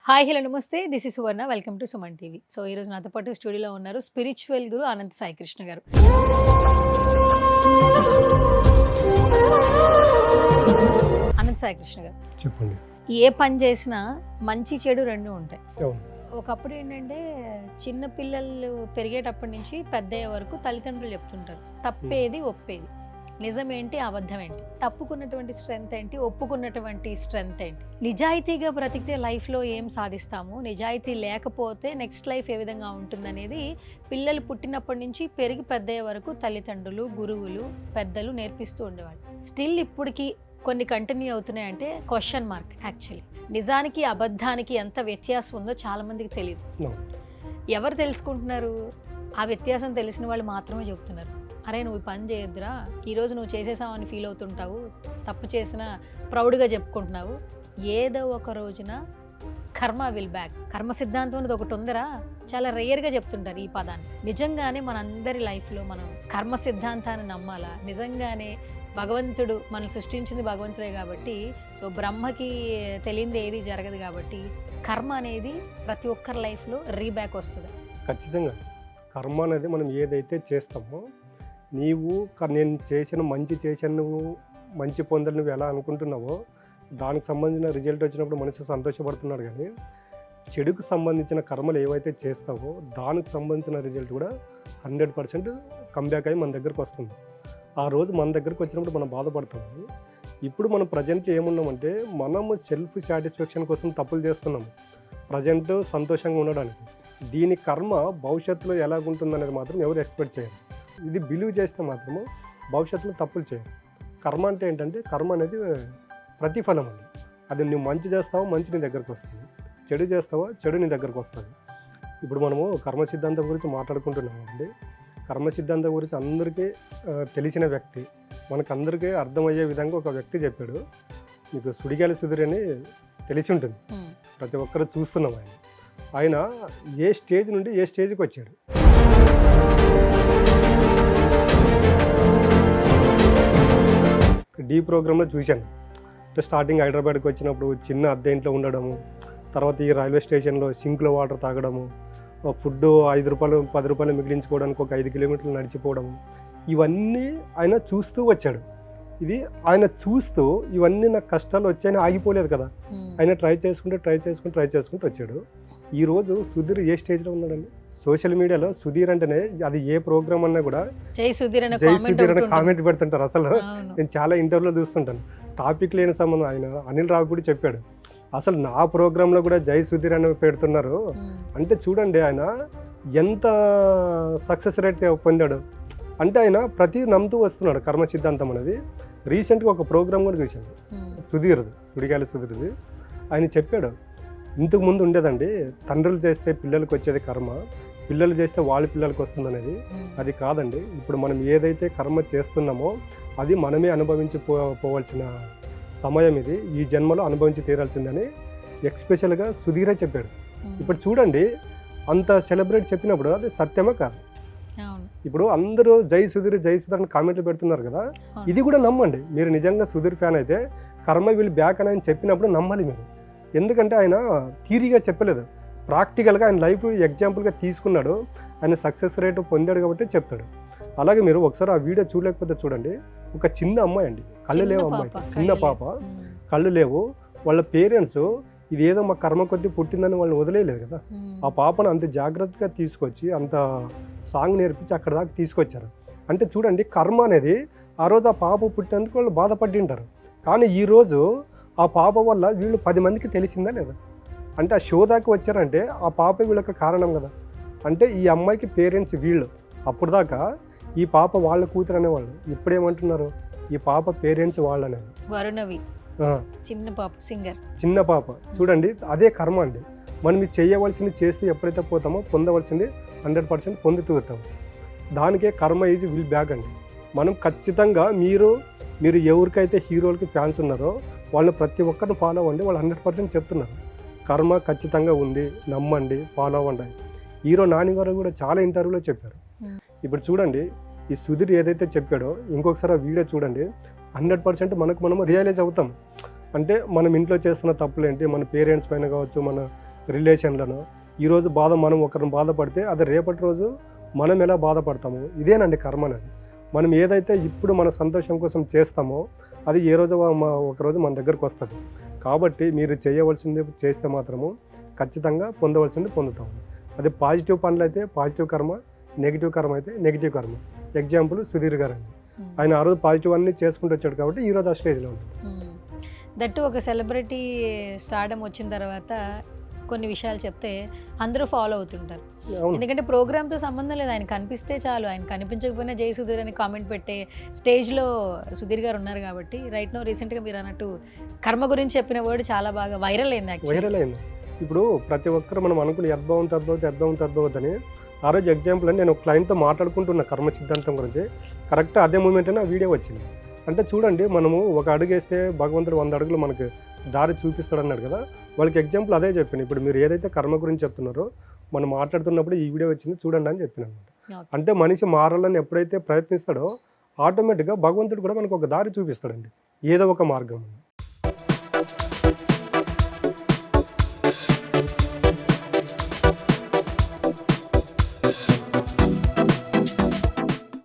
Hi hello నమస్తే this is Suvarna welcome to Suman TV. So ఈ రోజు నాతో పాటు స్టూడియోలో ఉన్నారు స్పిరిచువల్ గురు అనంత సాయి కృష్ణ గారు. అనంత సాయి కృష్ణ గారు, చెప్పండి. ఏ పని చేసినా మంచి చెడు రెండు ఉంటాయి. అవును. ఒకప్పుడు ఏంటంటే చిన్న పిల్లలు పెరిగేటప్పటి నుంచి పెద్దయ్యే వరకు తల్లిదండ్రులు చెప్తుంటారు తప్పేది ఒప్పేది, నిజమేంటి అబద్ధం ఏంటి, తప్పుకున్నటువంటి స్ట్రెంగ్త్ ఏంటి, ఒప్పుకున్నటువంటి స్ట్రెంగ్త్ ఏంటి, నిజాయితీగా బ్రతికితే లైఫ్లో ఏం సాధిస్తాము, నిజాయితీ లేకపోతే నెక్స్ట్ లైఫ్ ఏ విధంగా ఉంటుందనేది పిల్లలు పుట్టినప్పటి నుంచి పెరిగి పెద్దయ్యే వరకు తల్లిదండ్రులు, గురువులు, పెద్దలు నేర్పిస్తూ ఉండేవాళ్ళు. స్టిల్ ఇప్పటికి కొన్ని కంటిన్యూ అవుతున్నాయంటే క్వశ్చన్ మార్క్. యాక్చువల్లీ నిజానికి అబద్ధానికి ఎంత వ్యత్యాసం ఉందో చాలా మందికి తెలియదు. ఎవరు తెలుసుకుంటున్నారు? ఆ వ్యత్యాసం తెలిసిన వాళ్ళు మాత్రమే చెప్తున్నారు. అరే నువ్వు ఈ పని చేయొద్దురా, ఈరోజు నువ్వు చేసేసావని ఫీల్ అవుతుంటావు, తప్పు చేసిన ప్రౌడ్గా చెప్పుకుంటున్నావు, ఏదో ఒక రోజున కర్మ విల్ బ్యాక్. కర్మ సిద్ధాంతం అనేది ఒకటి ఉందిరా, చాలా రేర్గా చెప్తుంటారు ఈ పదాన్ని. నిజంగానే మనందరి లైఫ్లో మనం కర్మ సిద్ధాంతాన్ని నమ్మాలా? నిజంగానే భగవంతుడు మనం సృష్టించింది భగవంతుడే కాబట్టి, సో బ్రహ్మకి తెలియంది ఏది జరగదు కాబట్టి కర్మ అనేది ప్రతి ఒక్కరి లైఫ్లో రీబ్యాక్ వస్తుంది. ఖచ్చితంగా కర్మ అనేది మనం ఏదైతే చేస్తామో, నీవు నేను చేసిన మంచి చేశాను, నువ్వు మంచి పొందాలి నువ్వు ఎలా అనుకుంటున్నావో దానికి సంబంధించిన రిజల్ట్ వచ్చినప్పుడు మనిషి సంతోషపడుతున్నాడు. కానీ చెడుకు సంబంధించిన కర్మలు ఏవైతే చేస్తావో దానికి సంబంధించిన రిజల్ట్ కూడా 100% కంబ్యాక్ అయ్యి మన దగ్గరకు వస్తుంది. ఆ రోజు మన దగ్గరకు వచ్చినప్పుడు మనం బాధపడుతున్నాము. ఇప్పుడు మనం ప్రజెంట్ ఏమున్నామంటే మనము సెల్ఫ్ సాటిస్ఫాక్షన్ కోసం తప్పులు చేస్తున్నాము, ప్రజెంట్ సంతోషంగా ఉండడానికి. దీని కర్మ భవిష్యత్తులో ఎలాగుంటుందనేది మాత్రం ఎవరు ఎక్స్పెక్ట్ చేయరు. ఇది బిలీవ్ చేస్తే మాత్రము భవిష్యత్తులో తప్పులు చేయరు. కర్మ అంటే ఏంటంటే, కర్మ అనేది ప్రతిఫలం అండి. అది నువ్వు మంచి చేస్తావో మంచి నీ దగ్గరకు వస్తుంది, చెడు చేస్తావో చెడు నీ దగ్గరకు వస్తుంది. ఇప్పుడు మనము కర్మ సిద్ధాంతం గురించి మాట్లాడుకుంటున్నాము అండి. కర్మ సిద్ధాంతం గురించి అందరికీ తెలిసిన వ్యక్తి, మనకందరికీ అర్థమయ్యే విధంగా ఒక వ్యక్తి చెప్పాడు. మీకు సుడిగాలి సుధీర్ అని తెలిసి ఉంటుంది, ప్రతి ఒక్కరు చూస్తున్నాం. ఆయన ఏ స్టేజ్ నుండి ఏ స్టేజ్కి వచ్చాడు. డీ ప్రోగ్రాంలో చూశాను. స్టార్టింగ్ హైదరాబాద్కి వచ్చినప్పుడు చిన్న అద్దె ఇంట్లో ఉండడము, తర్వాత ఈ రైల్వే స్టేషన్లో సింక్లో వాటర్ తాగడము, ఫుడ్ 5 రూపాయలు 10 రూపాయలు మిగిలించుకోవడానికి ఒక 5 కిలోమీటర్లు నడిచిపోవడము, ఇవన్నీ ఆయన చూస్తూ వచ్చాడు. ఇది ఆయన చూస్తూ ఇవన్నీ నాకు కష్టాలు వచ్చాయని ఆగిపోలేదు కదా, ఆయన ట్రై చేసుకుంటూ వచ్చాడు. ఈరోజు సుధీర్ ఏ స్టేజ్లో ఉన్నాడండి? సోషల్ మీడియాలో సుధీర్ అంటేనే అది ఏ ప్రోగ్రామ్ అన్నా కూడా జై సుధీర్ అని కామెంట్ పెడుతుంటారు. అసలు నేను చాలా ఇంటర్వ్యూలో చూస్తుంటాను, టాపిక్ లేని సంబంధం. ఆయన అనిల్ రావు కూడా చెప్పాడు, అసలు నా ప్రోగ్రాంలో కూడా జై సుధీర్ అని పెడుతున్నారు అంటే చూడండి ఆయన ఎంత సక్సెస్ రేట్ పొందాడు. అంటే ఆయన ప్రతి నమ్ముతూ వస్తున్నాడు కర్మ సిద్ధాంతం అనేది. రీసెంట్గా ఒక ప్రోగ్రామ్ కూడా చూశాను సుధీర్ది, సుడిగాలి సుధీర్ది. ఆయన చెప్పాడు, ఇంతకు ముందు ఉండేదండి, తండ్రులు చేస్తే పిల్లలకు వచ్చేది కర్మ, పిల్లలు చేస్తే వాళ్ళ పిల్లలకు వస్తుందనేది. అది కాదండి, ఇప్పుడు మనం ఏదైతే కర్మ చేస్తున్నామో అది మనమే పోవాల్సిన సమయం ఇది, ఈ జన్మలో అనుభవించి తీరాల్సిందని ఎక్స్పెషల్గా సుధీరే చెప్పాడు. ఇప్పుడు చూడండి, అంత సెలబ్రేట్ చెప్పినప్పుడు అది సత్యమా కాదు? ఇప్పుడు అందరూ జై సుధీర్ అని కామెంట్లు పెడుతున్నారు కదా, ఇది కూడా నమ్మండి. మీరు నిజంగా సుధీర్ ఫ్యాన్ అయితే కర్మ విల్ బ్యాక్ అని ఆయన చెప్పినప్పుడు నమ్మాలి మీరు. ఎందుకంటే ఆయన థియరీగా చెప్పలేదు, ప్రాక్టికల్గా ఆయన లైఫ్ ఎగ్జాంపుల్గా తీసుకున్నాడు, ఆయన సక్సెస్ రేట్ పొందాడు కాబట్టి చెప్తాడు. అలాగే మీరు ఒకసారి ఆ వీడియో చూడలేకపోతే చూడండి, ఒక చిన్న అమ్మాయి అండి, కళ్ళు లేవు అమ్మాయి, చిన్న పాప, కళ్ళు లేవు. వాళ్ళ పేరెంట్స్ ఇది ఏదో మా కర్మ కొద్దీ పుట్టిందని వాళ్ళని వదిలేయలేదు కదా, ఆ పాపను అంత జాగ్రత్తగా తీసుకొచ్చి అంత సాంగ్ నేర్పించి అక్కడ దాకా తీసుకొచ్చారు. అంటే చూడండి, కర్మ అనేది ఆ రోజు ఆ పాప పుట్టినందుకు వాళ్ళు బాధపడి ఉంటారు, కానీ ఈరోజు ఆ పాప వల్ల వీళ్ళు 10 మందికి తెలిసిందా లేదా? అంటే ఆ షో దాకా వచ్చారంటే ఆ పాప వీళ్ళకి కారణం కదా. అంటే ఈ అమ్మాయికి పేరెంట్స్ వీళ్ళు, అప్పుడు దాకా ఈ పాప వాళ్ళ కూతురు అనేవాళ్ళు, ఇప్పుడేమంటున్నారు ఈ పాప పేరెంట్స్ వాళ్ళనే. చిన్న పాప చూడండి, అదే కర్మ అండి. మనం ఇది చేయవలసింది చేస్తే ఎప్పుడైతే పోతామో పొందవలసింది 100% పొందుతూ వస్తాము. దానికే కర్మ ఈజ్ విల్ బ్యాక్ అండి. మనం ఖచ్చితంగా మీరు ఎవరికైతే హీరోలకి ఫ్యాన్స్ ఉన్నారో వాళ్ళు ప్రతి ఒక్కరిని ఫాలో అవ్వండి, వాళ్ళు 100% చెప్తున్నారు కర్మ ఖచ్చితంగా ఉంది, నమ్మండి, ఫాలో అవ్వండి. హీరో నాని గారు కూడా చాలా ఇంటర్వ్యూలో చెప్పారు. ఇప్పుడు చూడండి, ఈ సుధీర్ ఏదైతే చెప్పాడో ఇంకొకసారి ఆ వీడియో చూడండి, 100% మనము రియలైజ్ అవుతాం. అంటే మనం ఇంట్లో చేస్తున్న తప్పులు ఏంటి, మన పేరెంట్స్ పైన కావచ్చు, మన రిలేషన్లను. ఈరోజు బాధ మనం ఒకరిని బాధపడితే అది రేపటి రోజు మనం ఎలా బాధపడతాము, ఇదేనండి కర్మ అనేది. మనం ఏదైతే ఇప్పుడు మన సంతోషం కోసం చేస్తామో అది ఏ రోజు ఒకరోజు మన దగ్గరకు వస్తుంది. కాబట్టి మీరు చేయవలసింది చేస్తే మాత్రము ఖచ్చితంగా పొందవలసింది పొందుతాము. అది పాజిటివ్ పనులు అయితే పాజిటివ్ కర్మ, నెగిటివ్ కర్మ అయితే నెగిటివ్ కర్మ. ఎగ్జాంపుల్ సుధీర్ గారు అండి, ఆయన ఆ రోజు పాజిటివ్ అన్ని చేసుకుంటూ వచ్చాడు కాబట్టి ఈ రోజు ఆ స్టేజ్లో ఉంది. దట్టు ఒక సెలబ్రిటీ స్టార్డమ్ వచ్చిన తర్వాత కొన్ని విషయాలు చెప్తే అందరూ ఫాలో అవుతుంటారు. అవును, ఎందుకంటే ప్రోగ్రామ్తో సంబంధం లేదు, ఆయన కనిపిస్తే చాలు, ఆయన కనిపించకపోయినా జై సుధీర్ అని కామెంట్ పెట్టే స్టేజ్లో సుధీర్ గారు ఉన్నారు. కాబట్టి రైట్ నో రీసెంట్గా మీరు అన్నట్టు కర్మ గురించి చెప్పిన వర్డ్ చాలా బాగా వైరల్ అయింది. వైరల్ అయింది. ఇప్పుడు ప్రతి ఒక్కరు మనం అనుకుని అర్థమవుతుందని ఆ రోజు ఎగ్జాంపుల్ అని నేను ఒక క్లయింట్తో మాట్లాడుకుంటున్న కర్మ సిద్ధాంతం గురించి. కరెక్ట్ అదే మూమెంట్ ఆ వీడియో వచ్చింది. అంటే చూడండి, మనము ఒక అడుగు వేస్తే భగవంతుడు 100 అడుగులు మనకి దారి చూపిస్తాడు అన్నాడు కదా. వాళ్ళకి ఎగ్జాంపుల్ అదే చెప్పాను. ఇప్పుడు మీరు ఏదైతే కర్మ గురించి చెప్తున్నారో మనం మాట్లాడుతున్నప్పుడు ఈ వీడియో వచ్చింది చూడండి అని చెప్పాను అనమాట. అంటే మనిషి మారాలని ఎప్పుడైతే ప్రయత్నిస్తాడో ఆటోమేటిక్గా భగవంతుడు కూడా మనకు ఒక దారి చూపిస్తాడండి, ఏదో ఒక మార్గం.